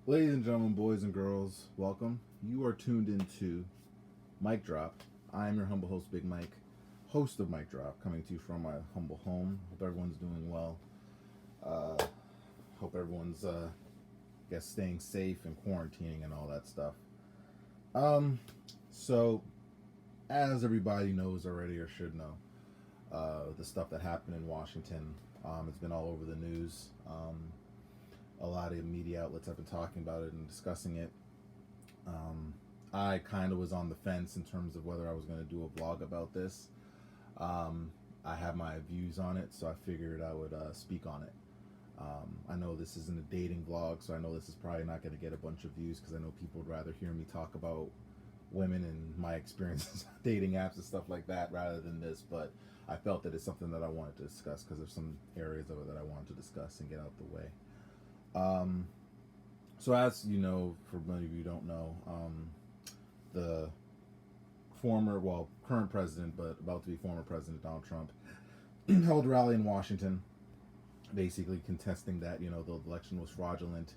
Ladies and gentlemen, boys and girls, welcome. You are tuned into Mic Drop. I am your humble host, Big Mike, host of Mic Drop, coming to you from my humble home. Hope everyone's doing well. Uh, hope everyone's, guess, staying safe and quarantining and all that stuff. Um, so, as everybody knows already or should know, the stuff that happened in Washington, it's been all over the news. A lot of media outlets have been talking about it and discussing it. Um, I kind of was on the fence in terms of whether I was going to do a vlog about this. Um, I have my views on it, so I figured I would speak on it. I know this isn't a dating vlog, so I know this is probably not going to get a bunch of views because I know people would rather hear me talk about women and my experiences on dating apps and stuff like that rather than this. But I felt that it's something that I wanted to discuss because there's some areas of it that I wanted to discuss and get out the way. Um, so as you know, for many of you who don't know, the current president, but about to be former president Donald Trump, held a rally in Washington, basically contesting that the election was fraudulent,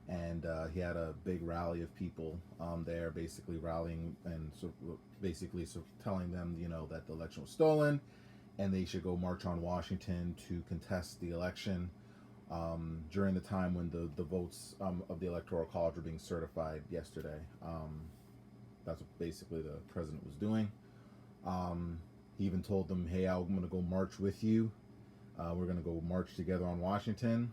and he had a big rally of people there, basically rallying and telling them that the election was stolen, and they should go march on Washington to contest the election. During the time when the votes of the Electoral College were being certified yesterday. That's what basically the president was doing. He even told them, "Hey, I'm going to go march with you. We're going to go march together on Washington."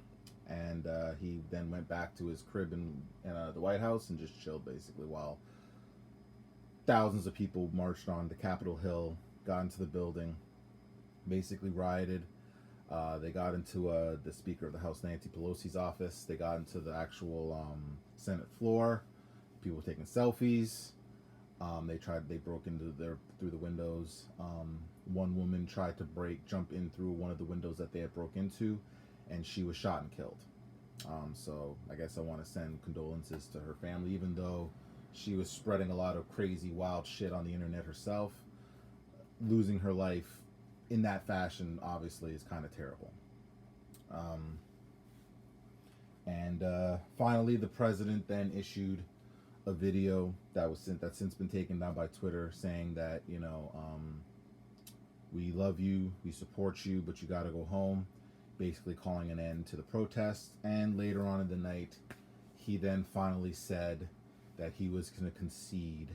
And he then went back to his crib in the White House and just chilled basically while thousands of people marched on the Capitol Hill, got into the building, basically rioted. They got into the Speaker of the House, Nancy Pelosi's office. They got into the actual Senate floor. People were taking selfies. They broke through the windows. One woman tried to jump in through one of the windows that they had broke into, and she was shot and killed. So I guess I want to send condolences to her family, even though she was spreading a lot of crazy, wild shit on the internet herself. Losing her life in that fashion, obviously, is kind of terrible. Um, and finally, the president then issued a video that's since been taken down by Twitter, saying that we love you, we support you, but you got to go home. Basically, calling an end to the protests. And later on in the night, he then finally said that he was going to concede.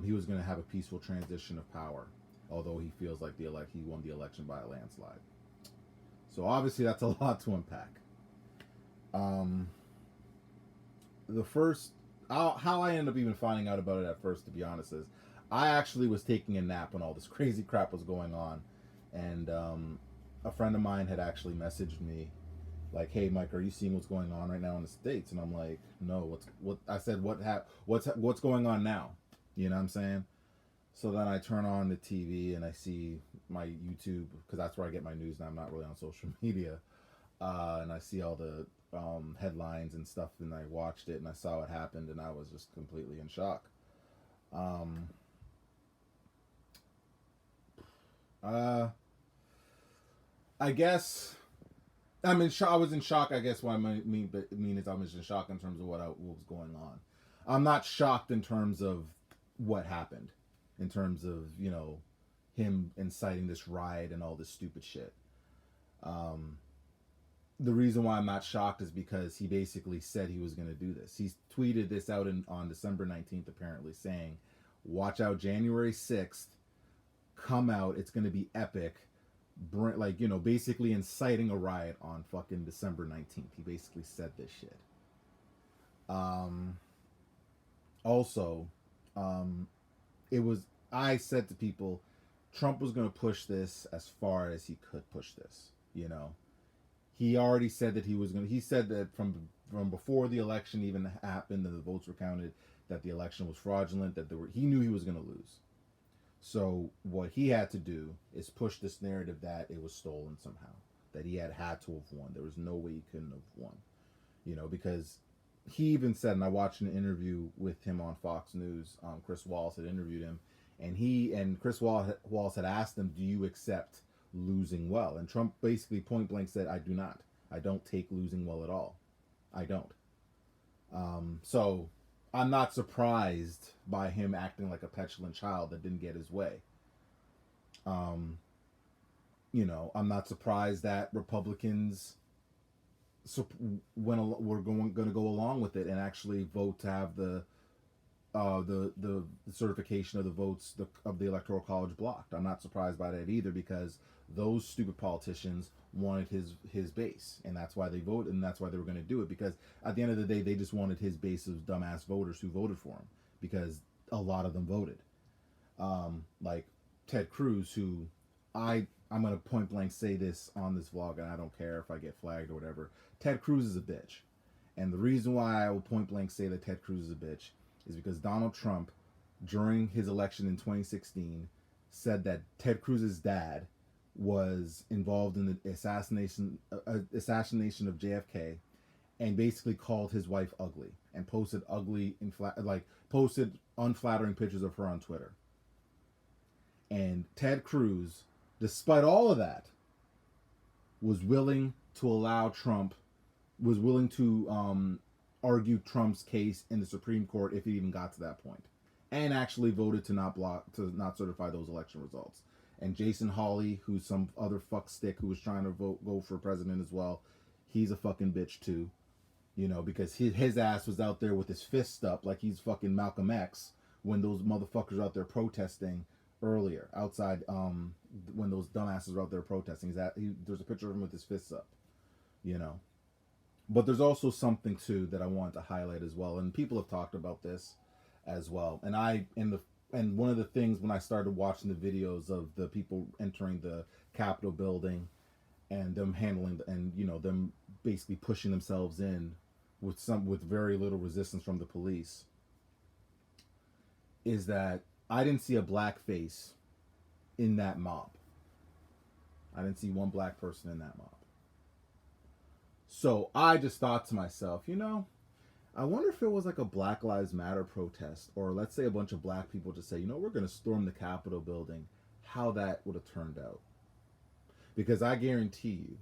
He was going to have a peaceful transition of power, although he feels like he won the election by a landslide. So obviously, that's a lot to unpack. Um, the first how I ended up even finding out about it at first, to be honest, is I actually was taking a nap when all this crazy crap was going on, and a friend of mine had actually messaged me like, "Hey, Mike, are you seeing what's going on right now in the states?" And I'm like, "No, what?" I said, what's going on now?" You know what I'm saying? So then I turn on the TV and I see my YouTube because that's where I get my news. And I'm not really on social media, and I see all the headlines and stuff, and I watched it and I saw what happened, and I was just completely in shock. Um, uh, I guess I'm in shock. I was in shock. I guess what I mean is I was in shock in terms of what was going on. I'm not shocked in terms of what happened, in terms of him inciting this riot and all this stupid shit. Um, the reason why I'm not shocked is because he basically said he was going to do this. He tweeted this out on December 19th, apparently, saying, "Watch out, January 6th, come out. It's going to be epic." Basically inciting a riot on fucking December 19th. He basically said this shit. Um, also, um, it was, I said to people, Trump was going to push this as far as he could push this, you know he already said that he said that from before the election even happened and the votes were counted, that the election was fraudulent, that he knew he was going to lose. So what he had to do is push this narrative that it was stolen somehow, that he had to have won. There was no way he couldn't have won, because he even said, and I watched an interview with him on Fox News. Chris Wallace had interviewed him, and Chris Wallace had asked him, "Do you accept losing well?" And Trump basically point blank said, "I do not. I don't take losing well at all. I don't." So I'm not surprised by him acting like a petulant child that didn't get his way. Um, I'm not surprised that Republicans were going to go along with it and actually vote to have the certification of the votes of the electoral college blocked. I'm not surprised by that either, because those stupid politicians wanted his base, and that's why they voted, and that's why they were going to do it, because at the end of the day they just wanted his base of dumbass voters who voted for him, because a lot of them voted. Like Ted Cruz, who I'm gonna point blank say this on this vlog, and I don't care if I get flagged or whatever. Ted Cruz is a bitch, and the reason why I will point blank say that Ted Cruz is a bitch is because Donald Trump, during his election in 2016, said that Ted Cruz's dad was involved in the assassination of JFK, and basically called his wife ugly and posted posted unflattering pictures of her on Twitter. And Ted Cruz, despite all of that, was willing to argue Trump's case in the Supreme Court if it even got to that point, and actually voted to not certify those election results. And Jason Hawley, who's some other fuckstick who was trying to go for president as well, he's a fucking bitch too, because his ass was out there with his fist up like he's fucking Malcolm X when those motherfuckers were out there protesting earlier outside, when those dumbasses were out there protesting. There's a picture of him with his fists up, But there's also something too that I wanted to highlight as well, and people have talked about this as well. And one of the things when I started watching the videos of the people entering the Capitol building and them handling them basically pushing themselves in with very little resistance from the police, is that I didn't see a black face in that mob. I didn't see one black person in that mob. So I just thought to myself, I wonder if it was like a Black Lives Matter protest, or let's say a bunch of black people just say, we're going to storm the Capitol building, how that would have turned out. Because I guarantee you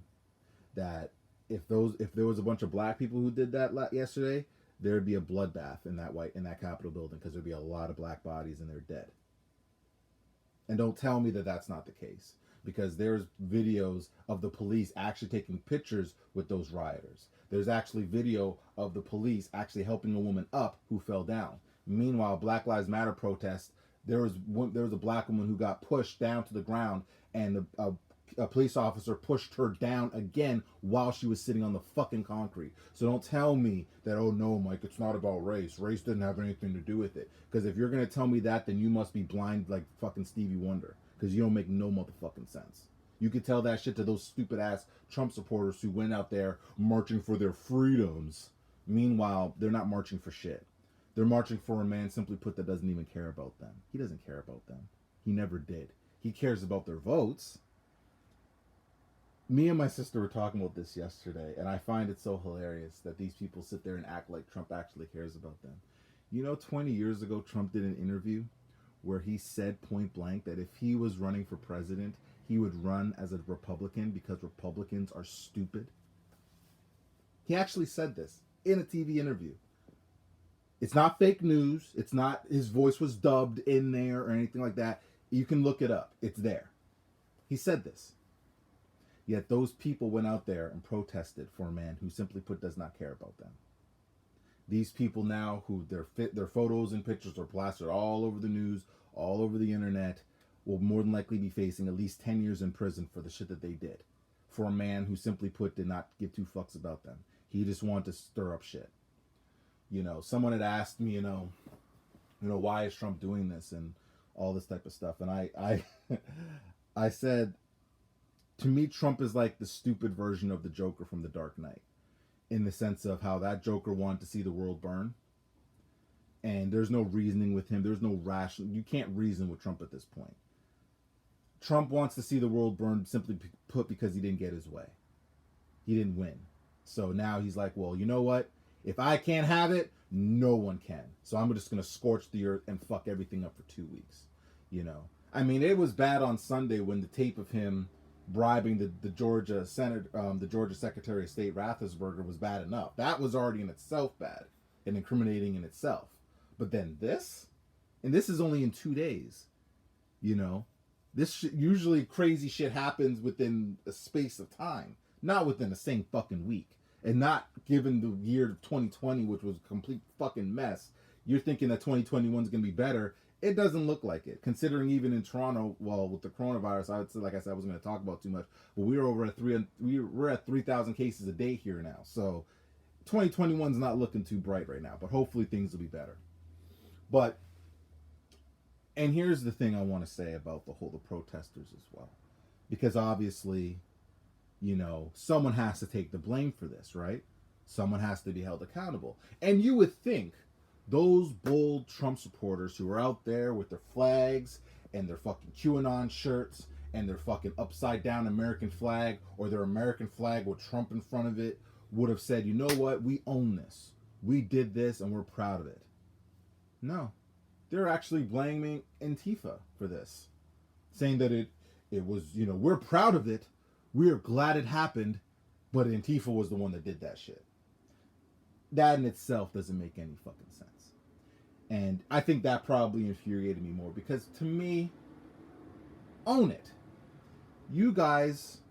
that if there was a bunch of black people who did that yesterday, there'd be a bloodbath in that Capitol building, because there'd be a lot of black bodies and they're dead. And don't tell me that that's not the case, because there's videos of the police actually taking pictures with those rioters. There's actually video of the police actually helping a woman up who fell down. Meanwhile, Black Lives Matter protest, there was a black woman who got pushed down to the ground, and a police officer pushed her down again while she was sitting on the fucking concrete. So don't tell me that, oh no, Mike, it's not about race. Race didn't have anything to do with it. Because if you're going to tell me that, then you must be blind like fucking Stevie Wonder. Because you don't make no motherfucking sense. You could tell that shit to those stupid ass Trump supporters who went out there marching for their freedoms. Meanwhile, they're not marching for shit. They're marching for a man, simply put, that doesn't even care about them. He doesn't care about them. He never did. He cares about their votes. Me and my sister were talking about this yesterday, and I find it so hilarious that these people sit there and act like Trump actually cares about them. 20 years ago, Trump did an interview where he said point blank that if he was running for president, he would run as a Republican because Republicans are stupid. He actually said this in a TV interview. It's not fake news. It's not his voice was dubbed in there or anything like that. You can look it up. It's there. He said this. Yet those people went out there and protested for a man who, simply put, does not care about them. These people now, who their photos and pictures are plastered all over the news, all over the internet, will more than likely be facing at least 10 years in prison for the shit that they did. For a man who, simply put, did not give two fucks about them. He just wanted to stir up shit. Someone had asked me, why is Trump doing this and all this type of stuff. And I said, to me, Trump is like the stupid version of the Joker from The Dark Knight, in the sense of how that Joker wanted to see the world burn. And there's no reasoning with him. There's no rational. You can't reason with Trump at this point. Trump wants to see the world burn, simply put, because he didn't get his way. He didn't win. So now he's like, well, you know what? If I can't have it, no one can. So I'm just going to scorch the earth and fuck everything up for 2 weeks. I mean, it was bad on Sunday when the tape of him bribing the Georgia Secretary of State Raffensperger was bad enough. That was already in itself bad. and incriminating in itself. But then this, and this is only in 2 days, you know, usually crazy shit happens within a space of time, not within the same fucking week. And not given the year of 2020, which was a complete fucking mess, you're thinking that 2021 is going to be better. It doesn't look like it. Considering even in Toronto, well, with the coronavirus, I would say, like I said, I wasn't going to talk about too much, but we're at 3,000 cases a day here now. So 2021 is not looking too bright right now, but hopefully things will be better. But, and here's the thing I want to say about the protesters as well, because obviously, you know, someone has to take the blame for this, right? Someone has to be held accountable. And you would think those bold Trump supporters who are out there with their flags and their fucking QAnon shirts and their fucking upside down American flag, or their American flag with Trump in front of it, would have said, you know what, we own this. We did this and we're proud of it. No. They're actually blaming Antifa for this. Saying that it was, you know, we're proud of it. We're glad it happened, but Antifa was the one that did that shit. That in itself doesn't make any fucking sense. And I think that probably infuriated me more, because to me, own it. You guys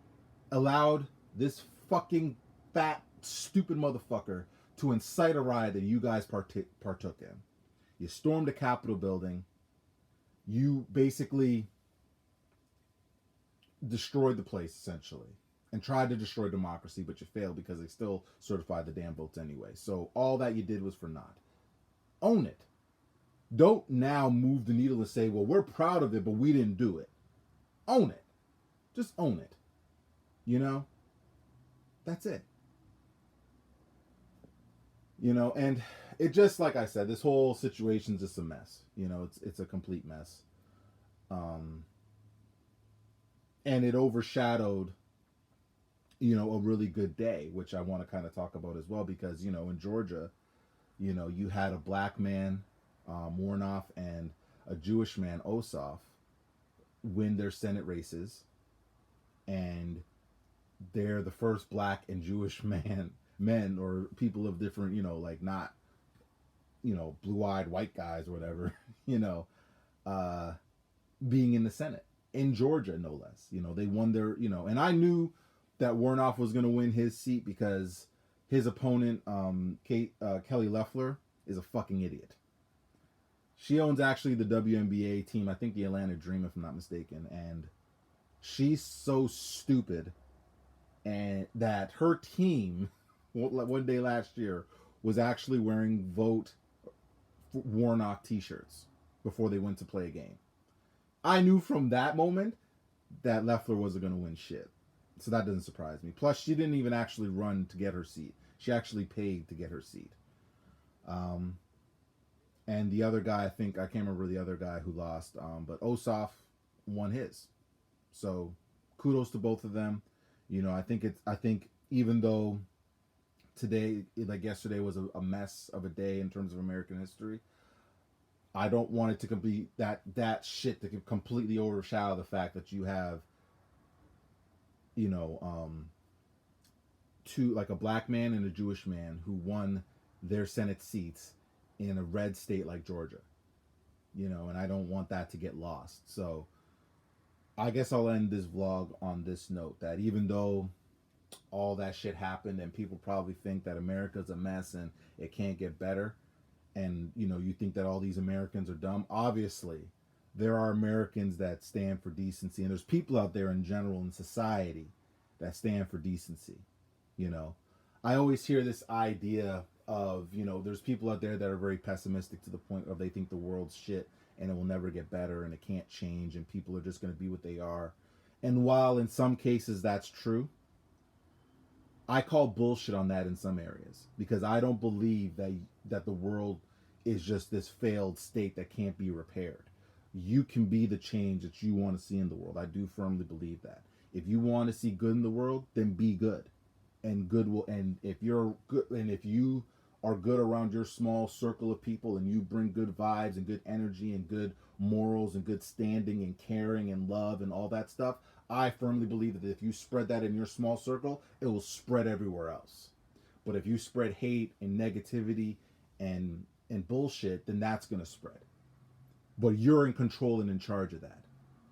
allowed this fucking fat, stupid motherfucker to incite a riot that you guys partook in. You stormed the Capitol building. You basically destroyed the place, essentially, and tried to destroy democracy, but you failed because they still certified the damn votes anyway. So all that you did was for naught. Own it. Don't now move the needle and say, well, we're proud of it, but we didn't do it. Own it. Just own it. You know? That's it. You know, and it just, like I said, this whole situation's just a mess. You know, it's a complete mess. And it overshadowed, you know, a really good day, which I want to kind of talk about as well, because, you know, in Georgia, you know, you had a black man, Warnoff, and a Jewish man, Ossoff, win their Senate races, and they're the first black and Jewish men or people of different, you know, like not, you know, blue-eyed white guys or whatever, you know, being in the Senate. In Georgia, no less. You know, they won their, you know, and I knew that Warnoff was going to win his seat because his opponent, Kelly Loeffler, is a fucking idiot. She owns actually the WNBA team, I think the Atlanta Dream, if I'm not mistaken, and she's so stupid, and that her team, one day last year, was actually wearing Vote Warnock t-shirts before they went to play a game. I knew from that moment that Loeffler wasn't going to win shit. So that doesn't surprise me. Plus, she didn't even actually run to get her seat. She actually paid to get her seat. And the other guy, I can't remember the other guy who lost, but Ossoff won his. So kudos to both of them. You know, I think even though today, like yesterday, was a mess of a day in terms of American history, I don't want it to complete that shit to completely overshadow the fact that you have, you know, two, like a black man and a Jewish man who won their Senate seats in a red state like Georgia. You know, and I don't want that to get lost. So I guess I'll end this vlog on this note, that even though all that shit happened and people probably think that America's a mess and it can't get better, and, you know, you think that all these Americans are dumb. Obviously, there are Americans that stand for decency, and there's people out there in general in society that stand for decency. You know, I always hear this idea of, you know, there's people out there that are very pessimistic to the point of they think the world's shit and it will never get better and it can't change and people are just going to be what they are. And while in some cases that's true, I call bullshit on that in some areas, because I don't believe that the world is just this failed state that can't be repaired. You can be the change that you want to see in the world. I do firmly believe that. If you want to see good in the world, then be good. And good will, and if you're good, and if you are good around your small circle of people and you bring good vibes and good energy and good morals and good standing and caring and love and all that stuff, I firmly believe that if you spread that in your small circle, it will spread everywhere else. But if you spread hate and negativity and bullshit, then that's going to spread. But you're in control and in charge of that.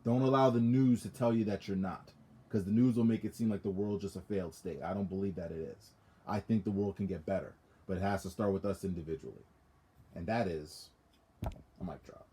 Don't allow the news to tell you that you're not, because the news will make it seem like the world's just a failed state. I don't believe that it is. I think the world can get better, but it has to start with us individually. And that is a mic drop.